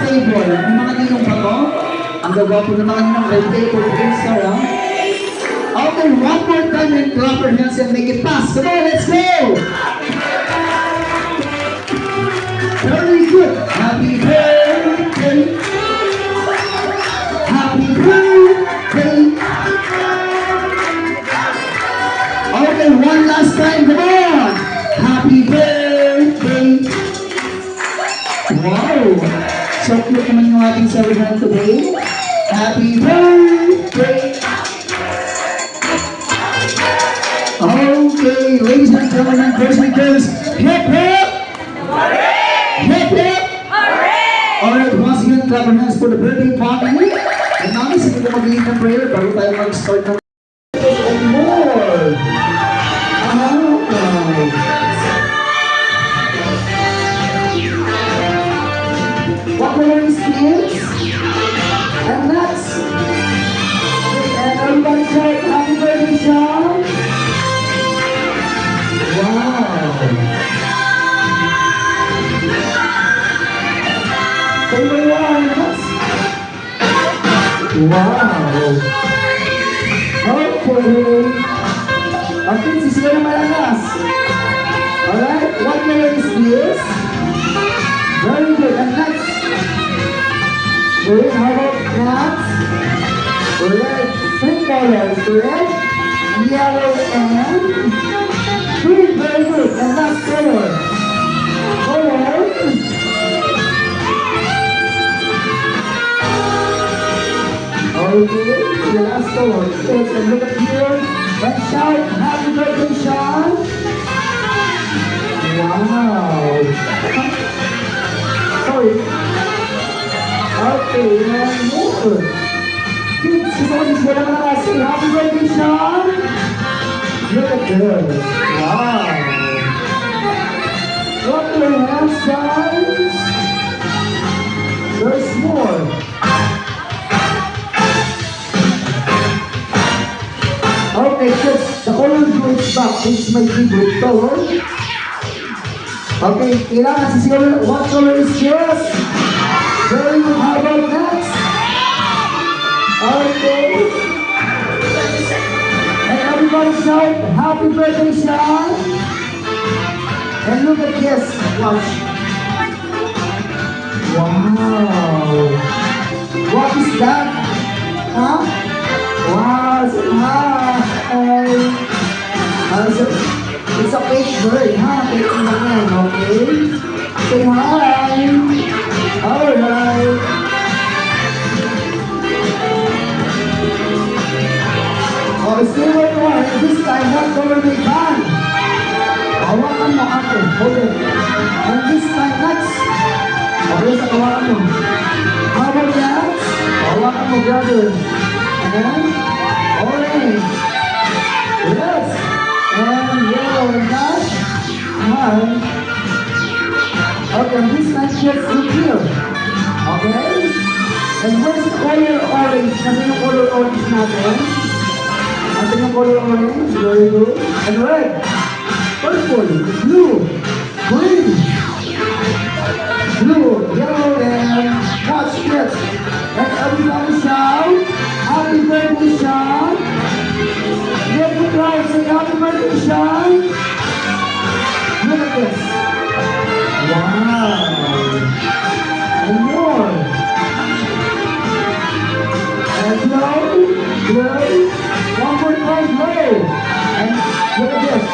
table. Yung mga ninong pa to. Ang gagwapo na mga ninong red table. Okay, one more time and clap your hands and make it fast. Come on, let's go! Very good. Happy birthday. Happy birthday. Okay, one last time. Come on. Happy birthday. Wow. So cute naman yung ating celebrant today. Happy birthday. Okay, ladies and gentlemen, boys and girls, hip hip! Hip hip! Alright, once again, clap your hands for the birthday family. And now, sige na mag-lead ng prayer bago tayo mag-start ng and more. What color is this? And that's and everybody say happy birthday, Sean. Wow. Wow. Okay. Okay, sisigaw na malakas. Alright, what color is this? Very good. And next. Good. How about next? Red. Three colors. Red, yellow, and green. Very good. And last color. Color. Okay, the last color. Yes, and look at here. And shout, happy birthday, Sean. Wow. Sorry. Okay, and more. Kids, is going to say happy birthday, Sean. Look at this. Wow. Clap your hands, guys. There's more. Okay, kids, the color blue is back. This is my favorite color. Okay, kailangan sisigaw. What color is yours? Very good. How about next? Okay. And everybody shout, happy birthday, Sean. And look at this. Watch. Wow. What is that? Huh? Wow, hi. It's a fake bird, huh? Fake naman, okay? Say hi. Alright. Oh, stay where you are. This time, what color may ban? Hawakan mo ako. Hold it. And this time, next. Okay, sa hawakan mo. How about that? Hawakan mo, brother. And orange. Yes. And yellow and that. Hi. Okay, this nice shirt look here. Okay. And where's the color orange? Kasi yung color orange natin. Kasi yung color orange. Very good. And red. Purple. Blue. Green. Blue. Yellow and watch this. And everybody shout, happy birthday, Sean. Let me try and say happy birthday, Sean. Look at this. Wow. And more. And blow, blow. One more time, blow. And look at this.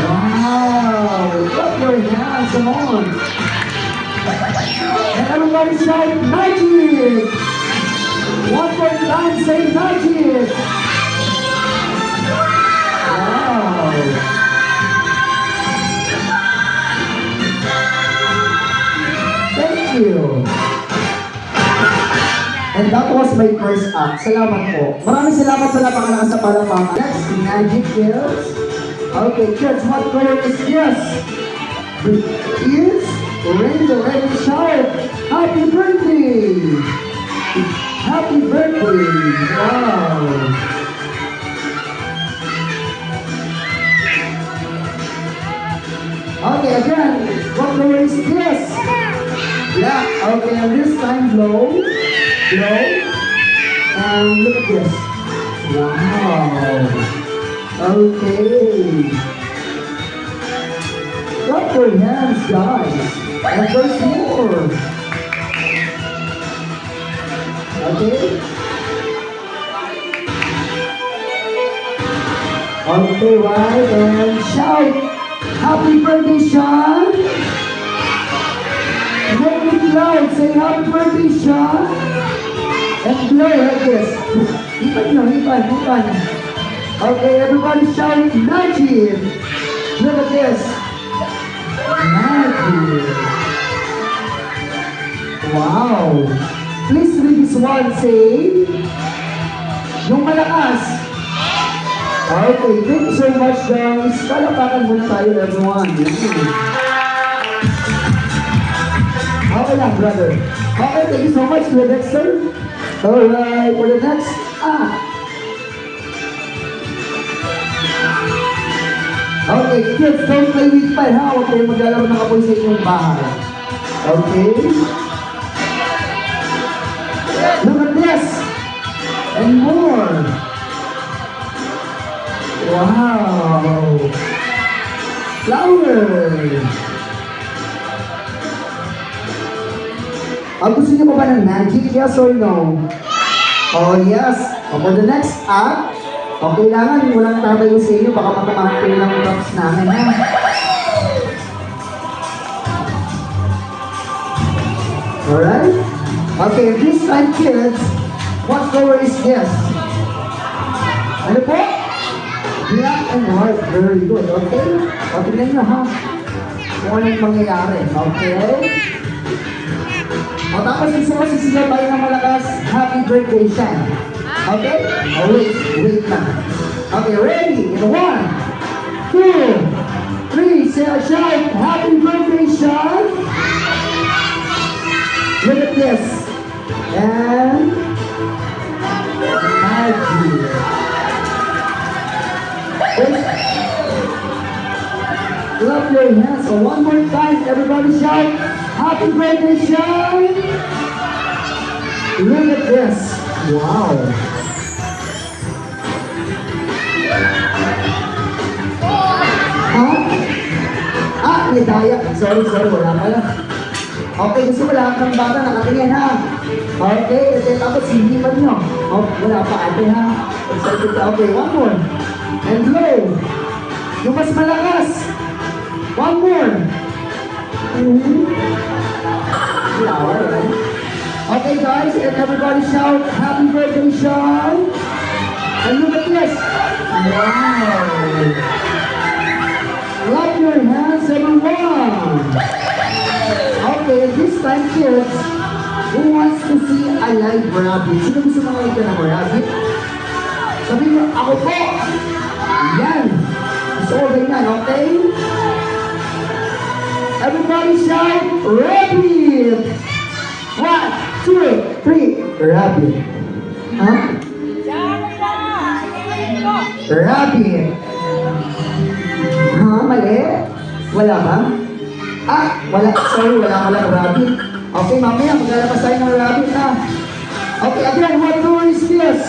Wow. Clap your hands, come on. And everybody shout, magic! One more time, say magic! Wow! Thank you! And that was my first act. Salamat po. Maraming salamat sa napakalakas sa palakpakan. Next, magic kills. Okay, kids, what color is this? Is rainbow and shout, happy birthday! Happy birthday! Wow! Okay, again, what color is this? Yeah, okay, and this time blow. Blow. And look at this. Wow. Okay. Clap your hands, guys. And there's more. Okay? Okay, right, and shout. Happy birthday, Sean. Make it loud. Say happy birthday, Sean. And blow like this. Ipan. Okay, everybody shout magic. Look at this. Magic. Wow. Please read this one. Say, yung malakas. Okay, thank you so much, guys. Kalapakan muna tayo, everyone. Okay lang, brother. Okay, thank you so much, Dexter. Alright, for the next Okay, kids, don't play with fire, ha? Huwag kayong maglalaro ng kapoy sa inyong bahay. Okay? Look at this! And more! Wow! Flower! Gusto niyo pa ba ng magic? Yes or no? Oh, yes. For the next act, kailangan walang tatayo sa inyo, baka matamahan kayo ng props namin, ha? Alright? Okay, this time, kids, what color is this? Ano po? Black and white. Very good, okay? O, tignan nyo, ha? Kung anong mangyayari, okay? O, tapos sisigaw tayo ng malakas, happy birthday, Sean. Okay? Oh, wait na. Okay, ready? In 1, 2, 3, say a shout, happy birthday, Sean. Look at this. And magic. Clap your hands. So one more time, everybody shout, happy birthday, Sean. Look at this. Wow. May daya. Sorry, wala pala. Okay, gusto mo lahat ng bata nakatingin, ha? Okay, tapos hindi pa nyo. Oh, wala pa ate, ha? Excited ka. Okay, one more. And blow. Yung mas malakas. One more. Flower, right? Okay, guys, and everybody shout, happy birthday, Sean. And look at this. Wow. Clap your hands, everyone. Okay, this time, kids, who wants to see a live rabbit? Sino gusto makakita ng rabbit? Sabihin nyo, ako po! Yan! Gusto ko ganyan, okay? Everybody shout, rabbit! 1, 2, 3, rabbit. Huh? Rabbit! Ha? Mali? Wala ba? Wala. Sorry, wala rabbit. Okay, mamaya, maglalabas tayo ng rabbit, ha? Okay, again, what color is this?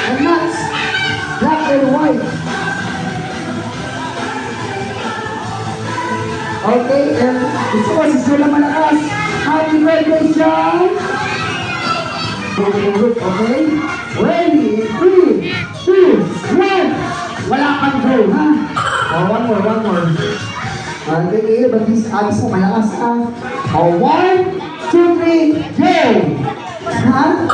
And nuts. Black and white. Okay, and gusto ko si Sula malakas. Happy birthday, Sean! Okay? Ready? 3, 2, 1! Wala kang go, ha? Oh, one more. Okay, but this abs mo malakas, ha? Oh, 1, 2, 3, go! Ha?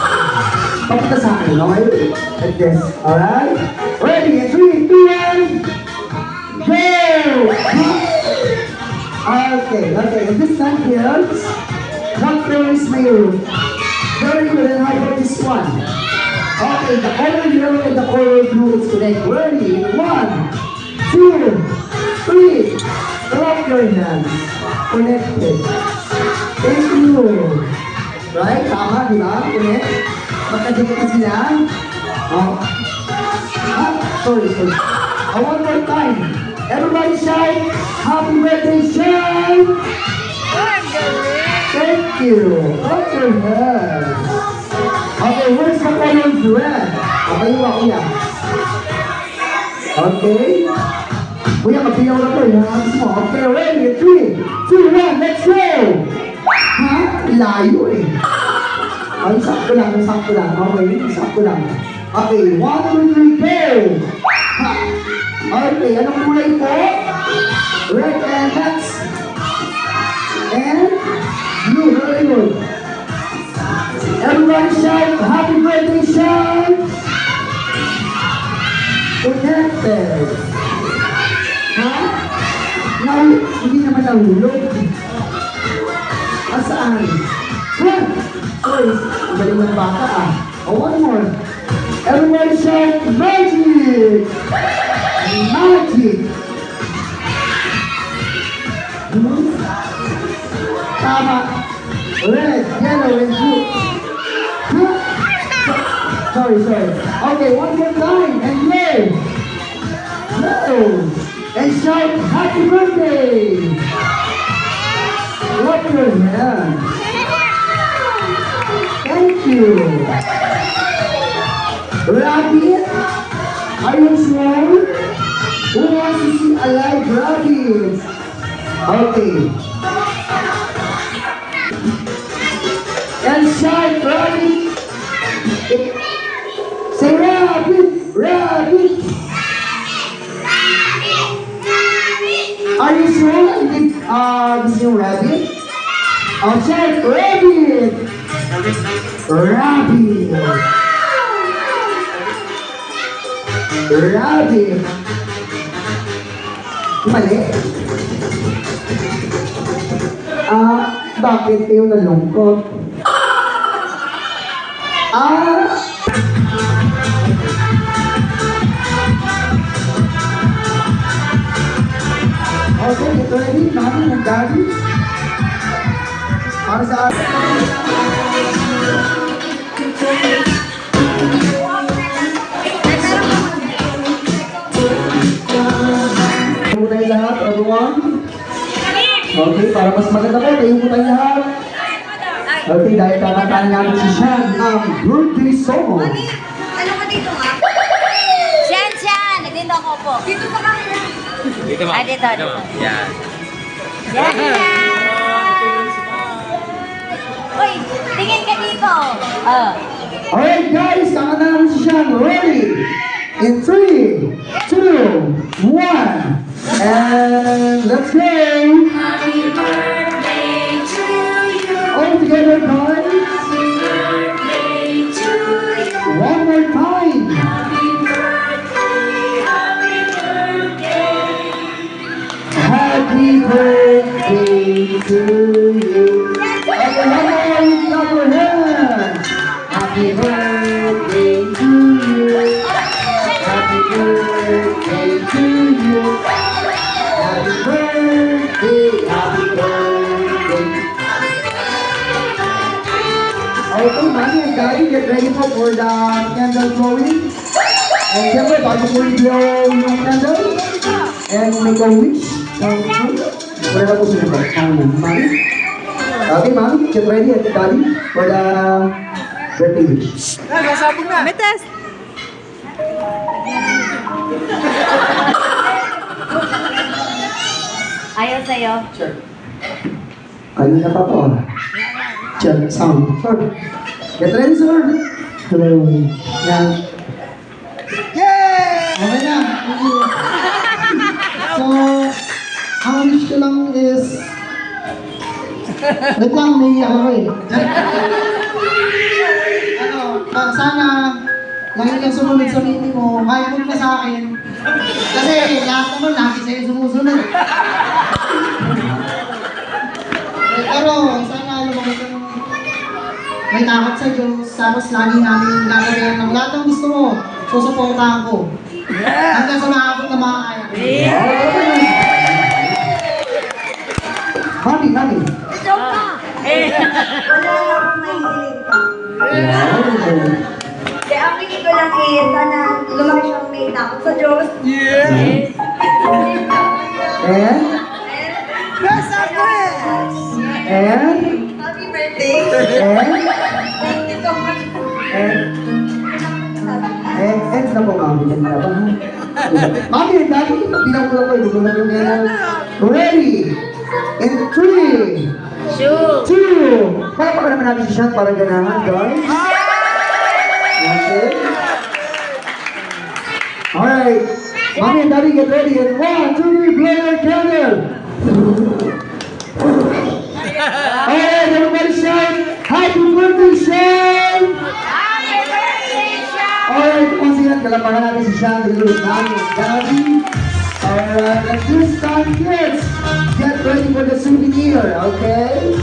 Pakita sa akin, okay? Like this, alright? Ready? 3, 2, 1, go! Okay, and this time, kids, what color is my room? Very good, and how about this one? Okay, the color yellow and the color blue is correct. Ready? 1, 2, 3. Clap your hands. Connected. Thank you. Right? Tama, di ba? Connect. Magkadikit na sila. Oh. Sorry. One more time. Everybody shout, happy birthday, Sean! Thank you. Clap your hands. Okay, where's the color red? Okay, kuya. Okay. Kuya, magpiyaw na to. Hands mo. Okay, ready? 3, 2, 1, let's go! Ha? Layo eh. Ay, sakto lang, sakto lang. Okay, sakto lang. Okay, 1, 2, 3, go! Ha? Okay, anong kulay po? Red and next. And blue, very good. Everybody shout, happy birthday, shout! Connected. Ha? Now, hindi naman nahulog. Asaan? Ha? Sorry, galing ng bata ah. Oh, one more. Everybody shout, magic! Magic! Tama. Red, yellow, and blue. Huh? Sorry. Okay, one more time. And play. No. And shout, happy birthday. Clap your hands. Thank you. Rabbit, are you sure? Who wants to see a live rabbit? Okay. And shout, rabbit. Say rabbit, rabbit. Are you sure? This new rabbit? Oh, shout, rabbit. Rabbit. Rabbit. Mali. Bakit kayo nalungkot? Okay, ito ready. Mami, nag-daddy. Para sa tayo lahat, everyone. Okay, para mas maganda po, tayo po tayo lahat. Okay, dahil kakantaan namin si Sean ang birthday song. Ano ka dito nga? Sian! Nandito ako po. Dito sa camera. Dito mo. Dito. Yan. Sian! Uy, tingin ka dito. Alright guys, kakantaan namin si Sean. Ready? In 3, 2, 1, and let's go! Happy birthday to you. All together, guys. Happy birthday to you. One more time. Happy birthday, happy birthday. Happy birthday to you. Everyone, clap your hands. Happy birthday to you. Happy birthday to you. Happy birthday, happy birthday. Okay, Manny and Daddy, get ready for the candle blowing. And siyempre, bago po i-blow yung candle, and make a wish. Wala na po sila. Manny? Okay, Manny, get ready and Daddy for the birthday wish. May test. Ayaw sa'yo. Sure. Ayun na pa po. Check sound. Sir. Get ready, sir. Hello. Yan. Yay! Okay na. Thank you. So, ang wish ko lang is... Wait lang, may ako eh. Sana lagi kang sumunod sa meeting mo, mahimod ka sa akin. Kasi lahat naman, lagi sa'yo sumusunod. Pero sana lumaki ka ng may takot sa Diyos, tapos lagi namin gagawin ng lahat ng gusto mo, susuportahan ko. Hanggang sa maabot na makakaya. Mami. Joke ka! Wala akong mahihilig pa. Kaya ang pili ko lang sana lumaki siyang may takot sa Diyos. And? Best of friends! And? Happy birthday! birthday. Thank you so much. And na po, mami. Yan na ba? Mami and daddy, pinakula ko. Igugulan ko yan. Ready? In 3, Sure. 2. Palapakanan naman natin si Sean para ganahan, guys. Okay. Alright. Mommy and Daddy, get ready. And 1, 2, 3, blow your candle. Alright, everybody shout, Happy birthday, Sean! Happy birthday, Sean! Alright, once again, kalapakan natin si Sean, the little Mommy and Daddy. Alright, and this time, kids, get ready for the souvenir, okay?